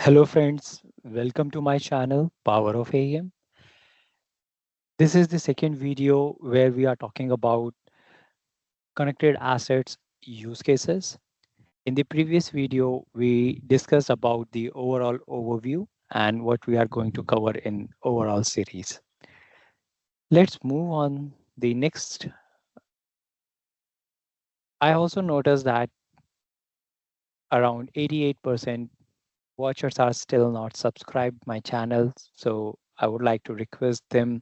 Hello friends, welcome to my channel Power of AEM. This is the second video where we are talking about connected assets use cases. In the previous video, we discussed about the overall overview and what we are going to cover in overall series. Let's move on the next. I also noticed that around 88% watchers are still not subscribed my channel. So I would like to request them,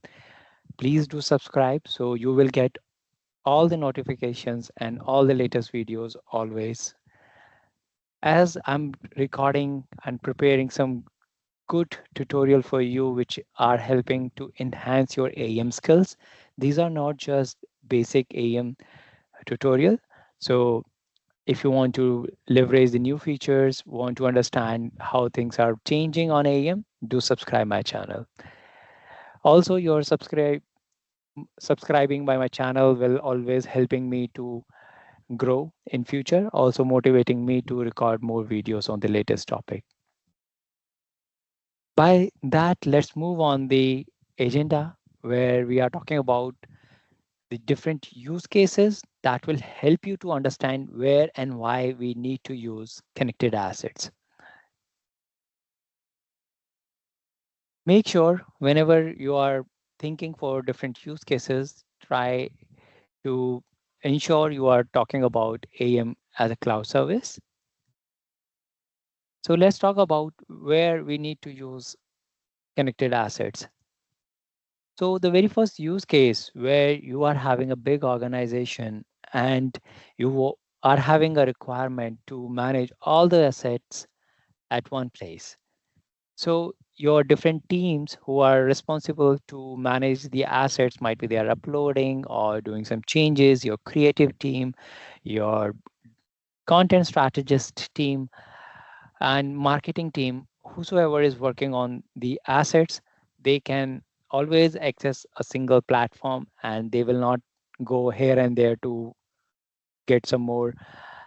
please do subscribe so you will get all the notifications and all the latest videos always. As I'm recording and preparing some good tutorial for you which are helping to enhance your AEM skills. These are not just basic AEM tutorial. So if you want to leverage the new features, want to understand how things are changing on AEM, do subscribe my channel. Also, your subscribing by my channel will always helping me to grow in future, also motivating me to record more videos on the latest topic. By that, let's move on the agenda where we are talking about the different use cases that will help you to understand where and why we need to use connected assets. Make sure whenever you are thinking for different use cases, try to ensure you are talking about AEM as a cloud service. So let's talk about where we need to use connected assets. So the very first use case where you are having a big organization and are having a requirement to manage all the assets at one place. So your different teams who are responsible to manage the assets might be they are uploading or doing some changes, your creative team, your content strategist team, and marketing team, whosoever is working on the assets, they can always access a single platform and they will not go here and there to get some more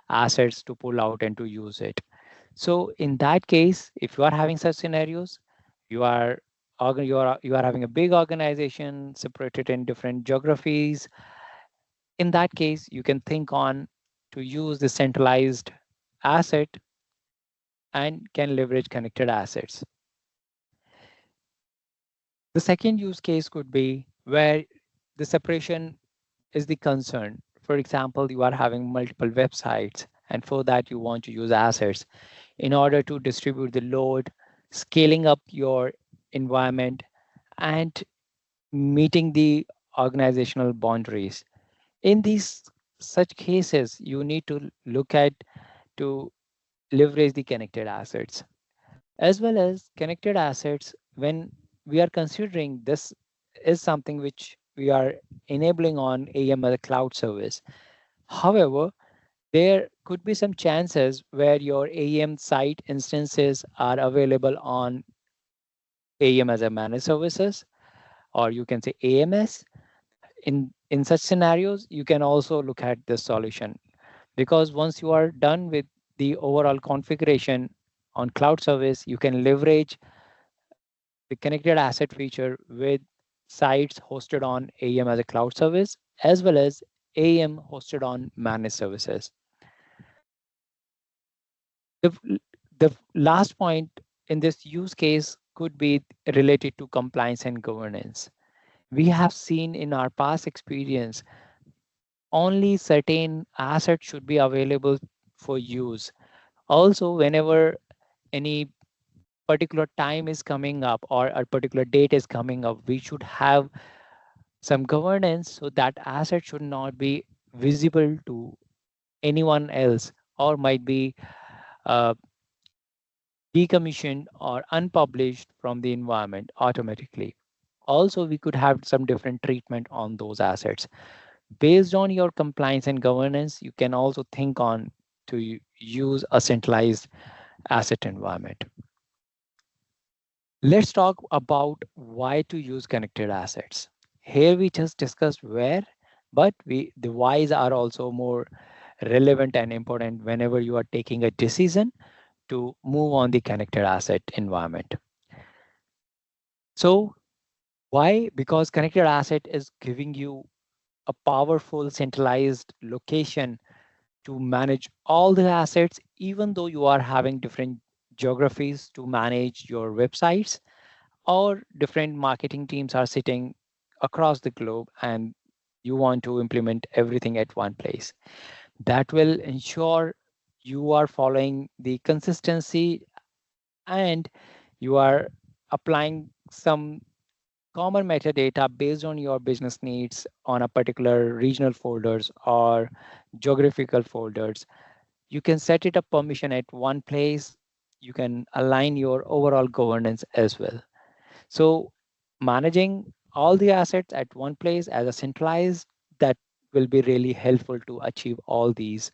assets to pull out and to use it. So in that case, if you are having such scenarios, you are you are having a big organization separated in different geographies. In that case, you can think on to use the centralized asset and can leverage connected assets. The second use case could be where the separation is the concern. For example, you are having multiple websites, and for that, you want to use assets in order to distribute the load, scaling up your environment, and meeting the organizational boundaries. In these such cases, you need to look at to leverage the connected assets as well as connected assets. When we are considering this is something which we are enabling on AEM as a cloud service. However, there could be some chances where your AEM site instances are available on AEM as a managed services, or you can say AMS. In such scenarios, you can also look at this solution because once you are done with the overall configuration on cloud service, you can leverage the connected asset feature with sites hosted on AEM as a cloud service, as well as AEM hosted on managed services. The, the last point in this use case could be related to compliance and governance. We have seen in our past experience, only certain assets should be available for use. Also, whenever any particular time is coming up or a particular date is coming up, we should have some governance so that asset should not be visible to anyone else or might be uh, decommissioned or unpublished from the environment automatically. Also, we could have some different treatment on those assets. Based on your compliance and governance, you can also think on to use a centralized asset environment. Let's talk about why to use connected assets. Here we just discussed where, but the whys are also more relevant and important whenever you are taking a decision to move on the connected asset environment. So why? Because connected asset is giving you a powerful centralized location to manage all the assets, even though you are having different geographies to manage your websites, or different marketing teams are sitting across the globe and you want to implement everything at one place. That will ensure you are following the consistency and you are applying some common metadata based on your business needs on a particular regional folders or geographical folders. You can set it up permission at one place. You can align your overall governance as well. So managing all the assets at one place as a centralized, that will be really helpful to achieve all these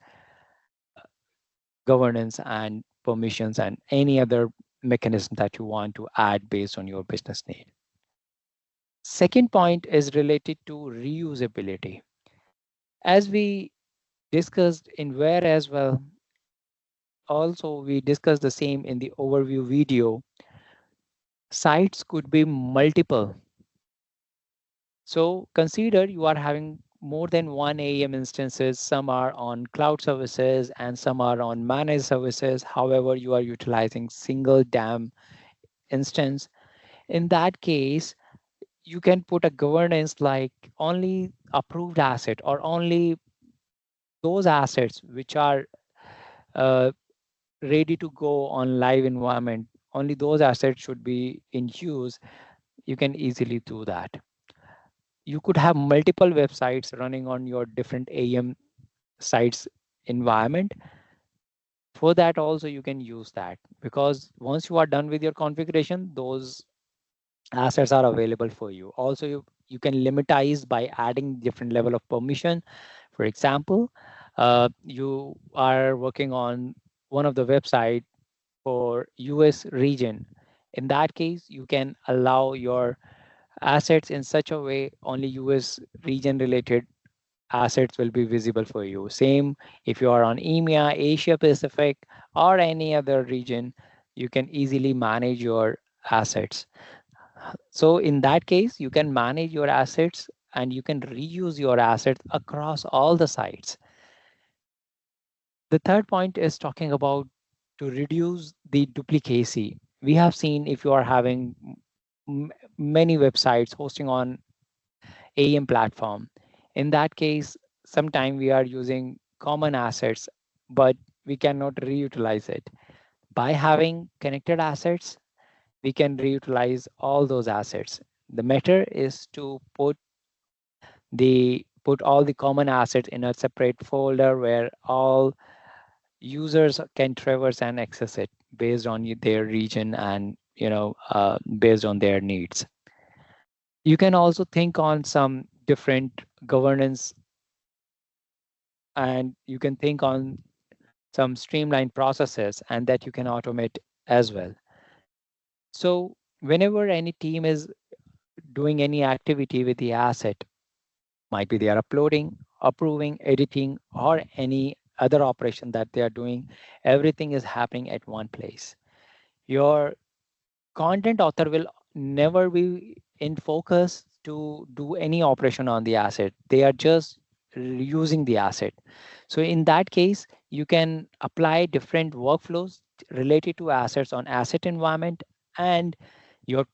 governance and permissions and any other mechanism that you want to add based on your business need. Second point is related to reusability. As we discussed in where as well, also we discussed the same in the overview video, sites could be multiple. So consider you are having more than one AEM instances. Some are on cloud services and some are on managed services. However, you are utilizing single DAM instance. In that case, you can put a governance like only approved asset or only those assets which are uh, ready to go on live environment. Only those assets should be in use. You can easily do that. You could have multiple websites running on your different AEM sites environment. For that also you can use that, because once you are done with your configuration, those assets are available for you. Also, you can limitize by adding different level of permission. For example, you are working on one of the website for US region. In that case, you can allow your assets in such a way only US region related assets will be visible for you. Same if you are on EMEA, Asia Pacific, or any other region, you can easily manage your assets. So in that case, you can manage your assets and you can reuse your assets across all the sites. The third point is talking about to reduce the duplicacy. We have seen if you are having many websites hosting on AEM platform, in that case, sometime we are using common assets, but we cannot reutilize it. By having connected assets, we can reutilize all those assets. The matter is to put all the common assets in a separate folder where all users can traverse and access it based on their region and based on their needs. You can also think on some different governance, and you can think on some streamlined processes and that you can automate as well. So whenever any team is doing any activity with the asset, might be they are uploading, approving, editing, or any other operation that they are doing, everything is happening at one place. Your content author will never be in focus to do any operation on the asset. They are just using the asset. So in that case, you can apply different workflows related to assets on asset environment and your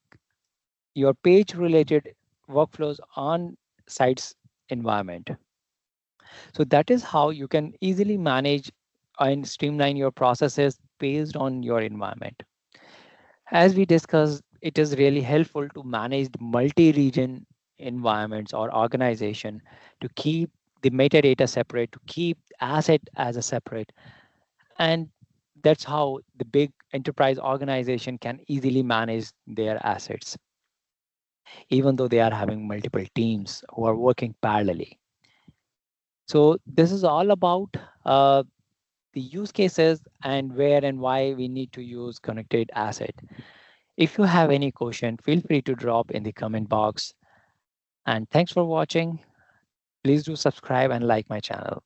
your page related workflows on sites environment. So that is how you can easily manage and streamline your processes based on your environment. As we discussed, it is really helpful to manage the multi-region environments or organization to keep the metadata separate, to keep asset as a separate. And that's how the big enterprise organization can easily manage their assets, even though they are having multiple teams who are working parallelly. So this is all about the use cases and where and why we need to use connected asset. If you have any question, feel free to drop in the comment box. And thanks for watching. Please do subscribe and like my channel.